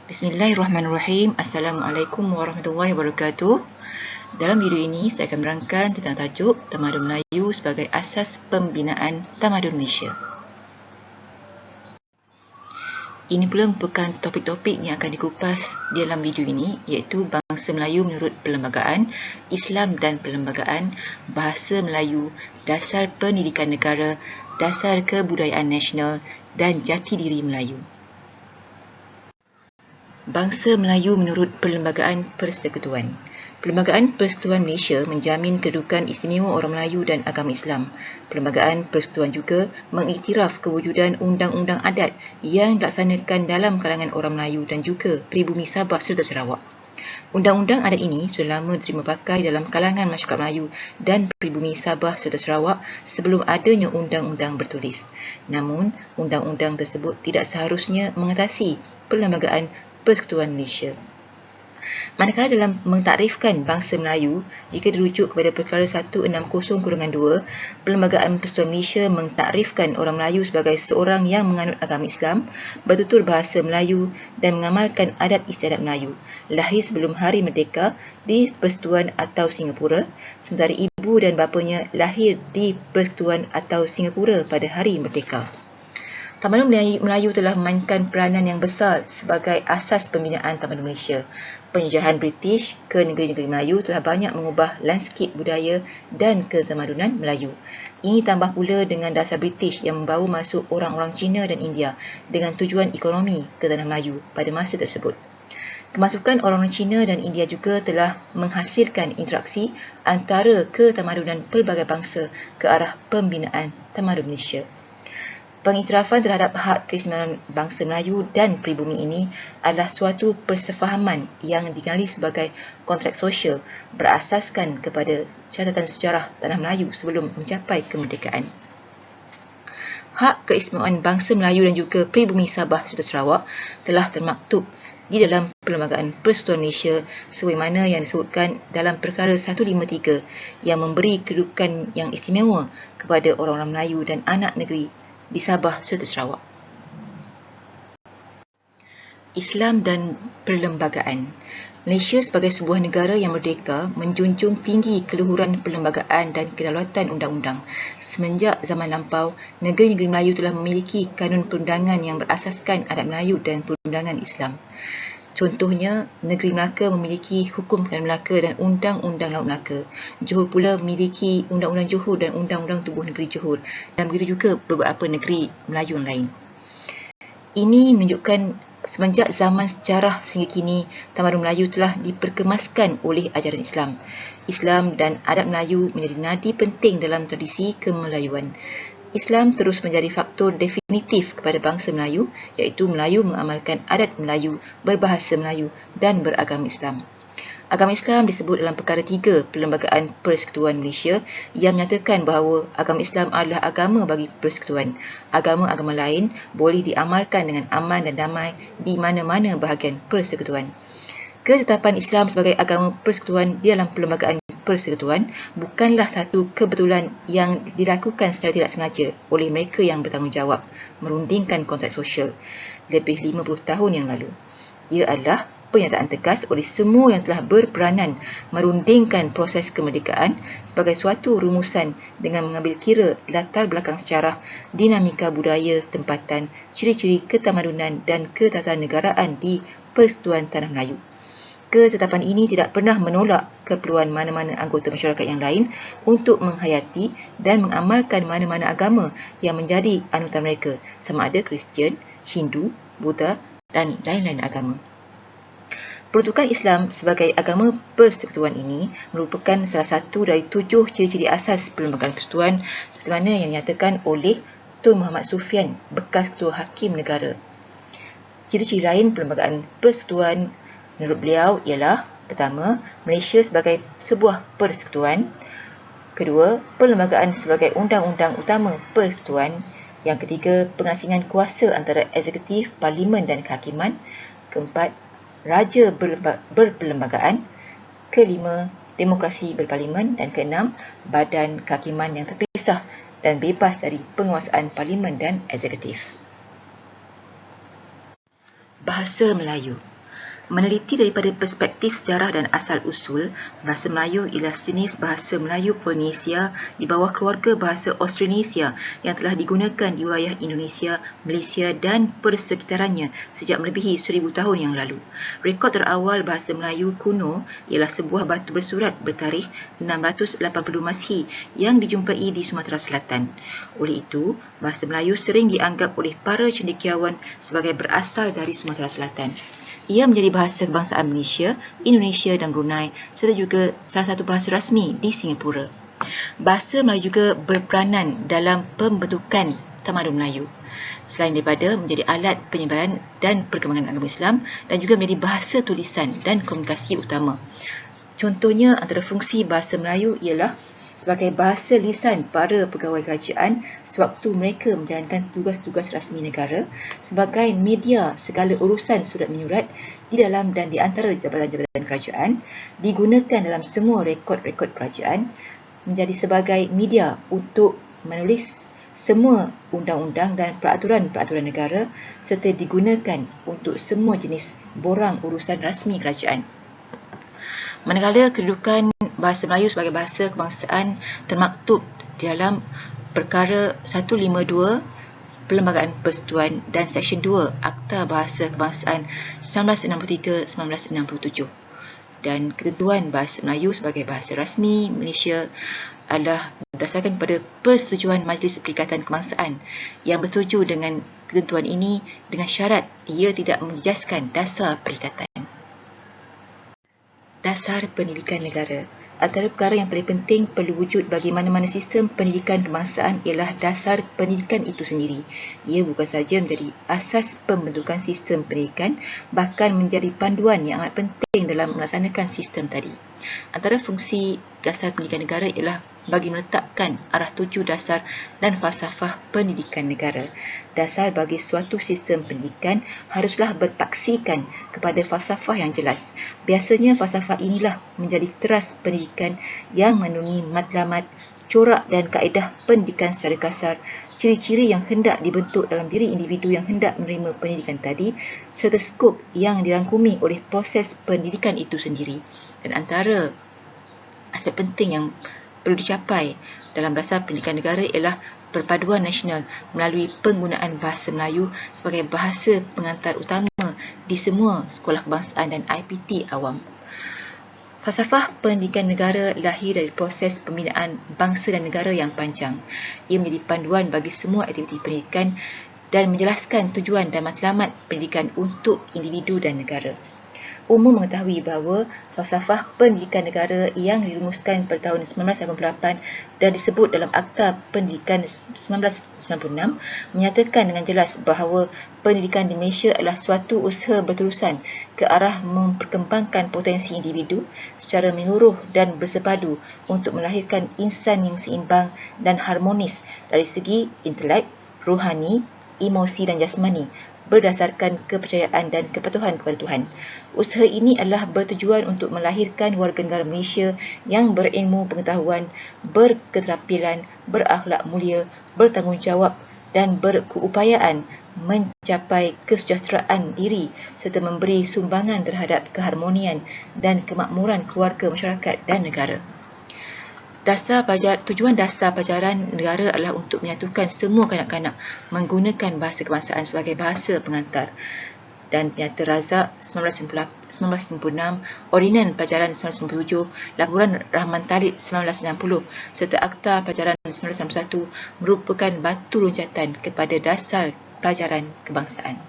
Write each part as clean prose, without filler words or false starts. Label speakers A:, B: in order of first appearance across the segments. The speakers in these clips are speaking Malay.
A: Bismillahirrahmanirrahim. Assalamualaikum warahmatullahi wabarakatuh. Dalam video ini, saya akan menerangkan tentang tajuk Tamadun Melayu sebagai asas pembinaan tamadun Malaysia. Ini pula merupakan topik-topik yang akan dikupas di dalam video ini, iaitu bangsa Melayu menurut perlembagaan, Islam dan perlembagaan, bahasa Melayu, dasar pendidikan negara, dasar kebudayaan nasional dan jati diri Melayu. Bangsa Melayu menurut Perlembagaan Persekutuan. Perlembagaan Persekutuan Malaysia menjamin kedudukan istimewa orang Melayu dan agama Islam. Perlembagaan Persekutuan juga mengiktiraf kewujudan undang-undang adat yang dilaksanakan dalam kalangan orang Melayu dan juga pribumi Sabah serta Sarawak. Undang-undang adat ini sudah lama diterima pakai dalam kalangan masyarakat Melayu dan pribumi Sabah serta Sarawak sebelum adanya undang-undang bertulis. Namun, undang-undang tersebut tidak seharusnya mengatasi Perlembagaan Persekutuan Malaysia. Manakala dalam mentakrifkan bangsa Melayu, jika dirujuk kepada perkara 160-2, Perlembagaan Persekutuan Malaysia mentakrifkan orang Melayu sebagai seorang yang menganut agama Islam, bertutur bahasa Melayu dan mengamalkan adat istiadat Melayu, lahir sebelum hari merdeka di Persekutuan atau Singapura, sementara ibu dan bapanya lahir di Persekutuan atau Singapura pada hari merdeka. Tamadun Melayu telah memainkan peranan yang besar sebagai asas pembinaan tamadun Malaysia. Penjajahan British ke negeri-negeri Melayu telah banyak mengubah lanskip budaya dan ketamadunan Melayu. Ini tambah pula dengan dasar British yang membawa masuk orang-orang Cina dan India dengan tujuan ekonomi ke tanah Melayu pada masa tersebut. Kemasukan orang Cina dan India juga telah menghasilkan interaksi antara ketamadunan pelbagai bangsa ke arah pembinaan tamadun Malaysia. Pengiktirafan terhadap hak keistimewaan bangsa Melayu dan pribumi ini adalah suatu persefahaman yang dikenali sebagai kontrak sosial berasaskan kepada catatan sejarah tanah Melayu sebelum mencapai kemerdekaan. Hak keistimewaan bangsa Melayu dan juga pribumi Sabah serta Sarawak telah termaktub di dalam Perlembagaan Persekutuan Malaysia sebagaimana yang disebutkan dalam perkara 153 yang memberi kedudukan yang istimewa kepada orang-orang Melayu dan anak negeri di Sabah serta Sarawak. Islam dan perlembagaan. Malaysia sebagai sebuah negara yang merdeka menjunjung tinggi keluhuran perlembagaan dan kedaulatan undang-undang. Semenjak zaman lampau, negeri-negeri Melayu telah memiliki kanun perundangan yang berasaskan adat Melayu dan perundangan Islam. Contohnya, negeri Melaka memiliki Hukum Kanun Melaka dan Undang-Undang Laut Melaka. Johor pula memiliki Undang-Undang Johor dan Undang-Undang Tubuh Negeri Johor, dan begitu juga beberapa negeri Melayu yang lain. Ini menunjukkan semenjak zaman sejarah sehingga kini, tamadun Melayu telah diperkemaskan oleh ajaran Islam. Islam dan adat Melayu menjadi nadi penting dalam tradisi kemelayuan. Islam terus menjadi faktor definitif kepada bangsa Melayu, iaitu Melayu mengamalkan adat Melayu, berbahasa Melayu dan beragama Islam. Agama Islam disebut dalam perkara 3 Perlembagaan Persekutuan Malaysia yang menyatakan bahawa agama Islam adalah agama bagi persekutuan. Agama-agama lain boleh diamalkan dengan aman dan damai di mana-mana bahagian persekutuan. Ketetapan Islam sebagai agama persekutuan di dalam Perlembagaan Persekutuan bukanlah satu kebetulan yang dilakukan secara tidak sengaja oleh mereka yang bertanggungjawab merundingkan kontrak sosial lebih 50 tahun yang lalu. Ia adalah pernyataan tegas oleh semua yang telah berperanan merundingkan proses kemerdekaan sebagai suatu rumusan dengan mengambil kira latar belakang sejarah, dinamika budaya tempatan, ciri-ciri ketamadunan dan ketatanegaraan di Persekutuan Tanah Melayu. Ketetapan ini tidak pernah menolak keperluan mana-mana anggota masyarakat yang lain untuk menghayati dan mengamalkan mana-mana agama yang menjadi anutan mereka, sama ada Kristian, Hindu, Buddha dan lain-lain agama. Peruntukan Islam sebagai agama persekutuan ini merupakan salah satu dari 7 ciri-ciri asas Perlembagaan Persekutuan seperti mana yang dinyatakan oleh Tun Muhammad Sufyan, bekas Ketua Hakim Negara. Ciri-ciri lain Perlembagaan Persekutuan menurut beliau ialah: pertama, Malaysia sebagai sebuah persekutuan; kedua, perlembagaan sebagai undang-undang utama persekutuan; yang ketiga, pengasingan kuasa antara eksekutif, parlimen dan kehakiman; keempat, raja berperlembagaan; kelima, demokrasi berparlimen; dan keenam, badan kehakiman yang terpisah dan bebas dari penguasaan parlimen dan eksekutif. Bahasa Melayu. Meneliti daripada perspektif sejarah dan asal-usul, bahasa Melayu ialah sejenis bahasa Melayu Polinesia di bawah keluarga bahasa Austronesia yang telah digunakan di wilayah Indonesia, Malaysia dan persekitarannya sejak melebihi 1000 tahun yang lalu. Rekod terawal bahasa Melayu kuno ialah sebuah batu bersurat bertarikh 680 Masih yang dijumpai di Sumatera Selatan. Oleh itu, bahasa Melayu sering dianggap oleh para cendekiawan sebagai berasal dari Sumatera Selatan. Ia menjadi bahasa kebangsaan Malaysia, Indonesia dan Brunei serta juga salah satu bahasa rasmi di Singapura. Bahasa Melayu juga berperanan dalam pembentukan tamadun Melayu. Selain daripada menjadi alat penyebaran dan perkembangan agama Islam dan juga menjadi bahasa tulisan dan komunikasi utama. Contohnya antara fungsi bahasa Melayu ialah sebagai bahasa lisan para pegawai kerajaan sewaktu mereka menjalankan tugas-tugas rasmi negara, sebagai media segala urusan surat menyurat di dalam dan di antara jabatan-jabatan kerajaan, digunakan dalam semua rekod-rekod kerajaan, menjadi sebagai media untuk menulis semua undang-undang dan peraturan-peraturan negara serta digunakan untuk semua jenis borang urusan rasmi kerajaan. Manakala kedudukan bahasa Melayu sebagai bahasa kebangsaan termaktub di dalam Perkara 152 Perlembagaan Persekutuan dan Seksyen 2 Akta Bahasa Kebangsaan 1963-1967. Dan ketentuan bahasa Melayu sebagai bahasa rasmi Malaysia adalah berdasarkan kepada persetujuan Majlis Perikatan Kebangsaan yang bertuju dengan ketentuan ini dengan syarat ia tidak menjejaskan dasar perikatan. Dasar pendidikan negara. Antara perkara yang paling penting perlu wujud bagi mana-mana sistem pendidikan kebangsaan ialah dasar pendidikan itu sendiri. Ia bukan sahaja menjadi asas pembentukan sistem pendidikan, bahkan menjadi panduan yang amat penting dalam melaksanakan sistem tadi. Antara fungsi dasar pendidikan negara ialah bagi meletakkan arah tuju dasar dan falsafah pendidikan negara. Dasar bagi suatu sistem pendidikan haruslah berpaksikan kepada falsafah yang jelas. Biasanya falsafah inilah menjadi teras pendidikan yang menaungi matlamat, corak dan kaedah pendidikan secara kasar, ciri-ciri yang hendak dibentuk dalam diri individu yang hendak menerima pendidikan tadi, serta skop yang dirangkumi oleh proses pendidikan itu sendiri. Dan antara aspek penting yang perlu dicapai dalam dasar pendidikan negara ialah perpaduan nasional melalui penggunaan bahasa Melayu sebagai bahasa pengantar utama di semua sekolah kebangsaan dan IPT awam. Falsafah pendidikan negara lahir dari proses pembinaan bangsa dan negara yang panjang. Ia menjadi panduan bagi semua aktiviti pendidikan dan menjelaskan tujuan dan matlamat pendidikan untuk individu dan negara. Umum mengetahui bahawa falsafah pendidikan negara yang dirumuskan pada tahun 1988 dan disebut dalam Akta Pendidikan 1996 menyatakan dengan jelas bahawa pendidikan di Malaysia adalah suatu usaha berterusan ke arah memperkembangkan potensi individu secara menyeluruh dan bersepadu untuk melahirkan insan yang seimbang dan harmonis dari segi intelek, rohani, emosi dan jasmani berdasarkan kepercayaan dan kepatuhan kepada Tuhan. Usaha ini adalah bertujuan untuk melahirkan warga negara Malaysia yang berilmu pengetahuan, berketerampilan, berakhlak mulia, bertanggungjawab dan berkeupayaan mencapai kesejahteraan diri serta memberi sumbangan terhadap keharmonian dan kemakmuran keluarga, masyarakat dan negara. Tujuan dasar pelajaran negara adalah untuk menyatukan semua kanak-kanak menggunakan bahasa kebangsaan sebagai bahasa pengantar. Dan Pinyata Razak 1996, Ordinan Pelajaran 1997, Laporan Rahman Talib 1990 serta Akta Pelajaran 1991 merupakan batu loncatan kepada dasar pelajaran kebangsaan.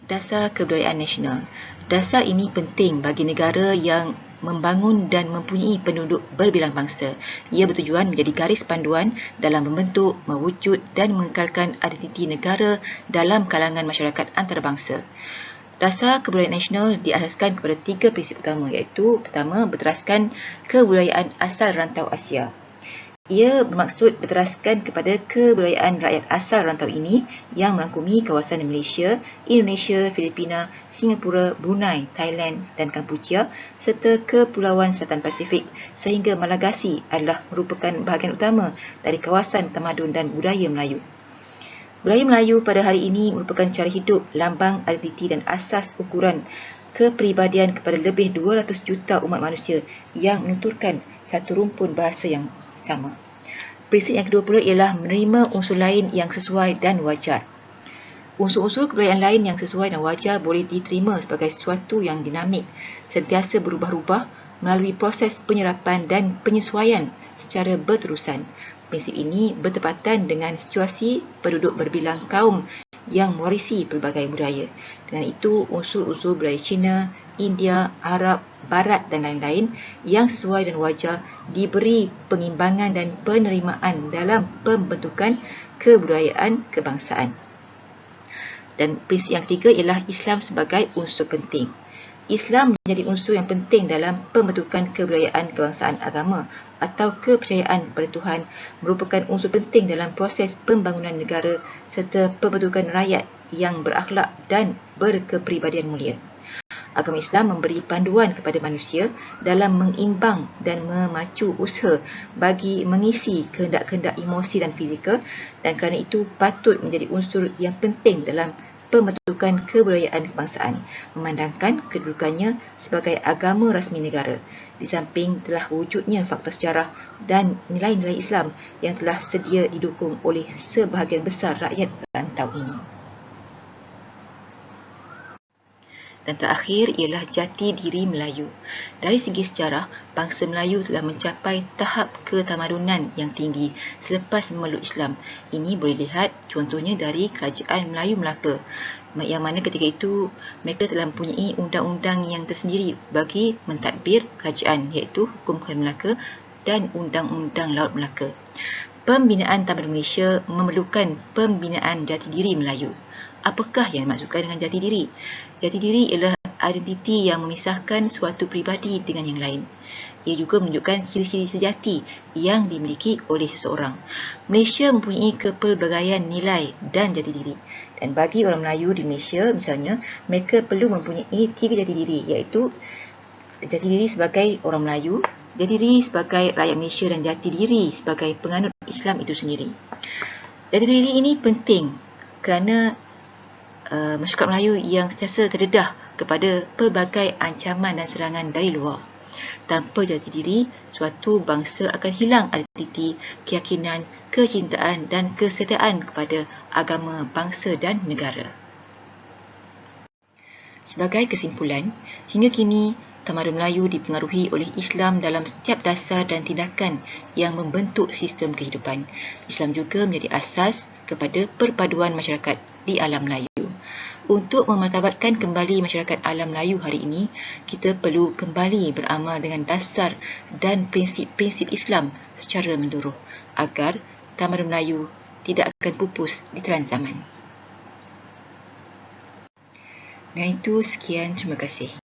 A: Dasar kebudayaan nasional. Dasar ini penting bagi negara yang membangun dan mempunyai penduduk berbilang bangsa. Ia bertujuan menjadi garis panduan dalam membentuk, mewujud dan mengekalkan identiti negara dalam kalangan masyarakat antarabangsa. Dasar kebudayaan nasional diasaskan kepada 3 prinsip utama iaitu pertama, berteraskan kebudayaan asal rantau Asia. Ia bermaksud berteraskan kepada kebudayaan rakyat asal rantau ini yang merangkumi kawasan Malaysia, Indonesia, Filipina, Singapura, Brunei, Thailand dan Kampuchia serta Kepulauan Selatan Pasifik sehingga Malagasy adalah merupakan bahagian utama dari kawasan tamadun dan budaya Melayu. Budaya Melayu pada hari ini merupakan cara hidup, lambang identiti dan asas ukuran kepribadian kepada lebih 200 juta umat manusia yang menuturkan satu rumpun bahasa yang sama. Prinsip yang kedua pula ialah menerima unsur lain yang sesuai dan wajar. Unsur-unsur kebudayaan lain yang sesuai dan wajar boleh diterima sebagai sesuatu yang dinamik, sentiasa berubah-ubah melalui proses penyerapan dan penyesuaian secara berterusan. Prinsip ini bertepatan dengan situasi penduduk berbilang kaum yang mewarisi pelbagai budaya. Dengan itu, unsur-unsur budaya Cina, India, Arab, Barat dan lain-lain yang sesuai dan wajar diberi pengimbangan dan penerimaan dalam pembentukan kebudayaan kebangsaan. Dan prinsip yang ketiga ialah Islam sebagai unsur penting. Islam menjadi unsur yang penting dalam pembentukan kebudayaan kebangsaan agama atau kepercayaan pada Tuhan, merupakan unsur penting dalam proses pembangunan negara serta pembentukan rakyat yang berakhlak dan berkepribadian mulia. Agama Islam memberi panduan kepada manusia dalam mengimbang dan memacu usaha bagi mengisi kehendak-kehendak emosi dan fizikal, dan kerana itu patut menjadi unsur yang penting dalam pembentukan kebudayaan kebangsaan, memandangkan kedudukannya sebagai agama rasmi negara, di samping telah wujudnya fakta sejarah dan nilai-nilai Islam yang telah sedia didukung oleh sebahagian besar rakyat rantau ini. Dan terakhir ialah jati diri Melayu. Dari segi sejarah, bangsa Melayu telah mencapai tahap ketamadunan yang tinggi selepas memeluk Islam. Ini boleh lihat contohnya dari Kerajaan Melayu Melaka, yang mana ketika itu mereka telah mempunyai undang-undang yang tersendiri bagi mentadbir kerajaan, iaitu Hukum Kerajaan Melaka dan Undang-Undang Laut Melaka. Pembinaan Tamadun Malaysia memerlukan pembinaan jati diri Melayu. Apakah yang dimaksudkan dengan jati diri? Jati diri ialah identiti yang memisahkan suatu peribadi dengan yang lain. Ia juga menunjukkan ciri-ciri sejati yang dimiliki oleh seseorang. Malaysia mempunyai kepelbagaian nilai dan jati diri. Dan bagi orang Melayu di Malaysia misalnya, mereka perlu mempunyai 3 jati diri, iaitu jati diri sebagai orang Melayu, jati diri sebagai rakyat Malaysia dan jati diri sebagai penganut Islam itu sendiri. Jati diri ini penting kerana masyarakat Melayu yang sentiasa terdedah kepada pelbagai ancaman dan serangan dari luar. Tanpa jati diri, suatu bangsa akan hilang identiti, keyakinan, kecintaan dan kesetiaan kepada agama, bangsa dan negara. Sebagai kesimpulan, hingga kini tamadun Melayu dipengaruhi oleh Islam dalam setiap dasar dan tindakan yang membentuk sistem kehidupan. Islam juga menjadi asas kepada perpaduan masyarakat di alam Melayu. Untuk memartabatkan kembali masyarakat alam Melayu hari ini, kita perlu kembali beramal dengan dasar dan prinsip-prinsip Islam secara menyeluruh agar tamadun Melayu tidak akan pupus di telan zaman. Dan itu sekian, terima kasih.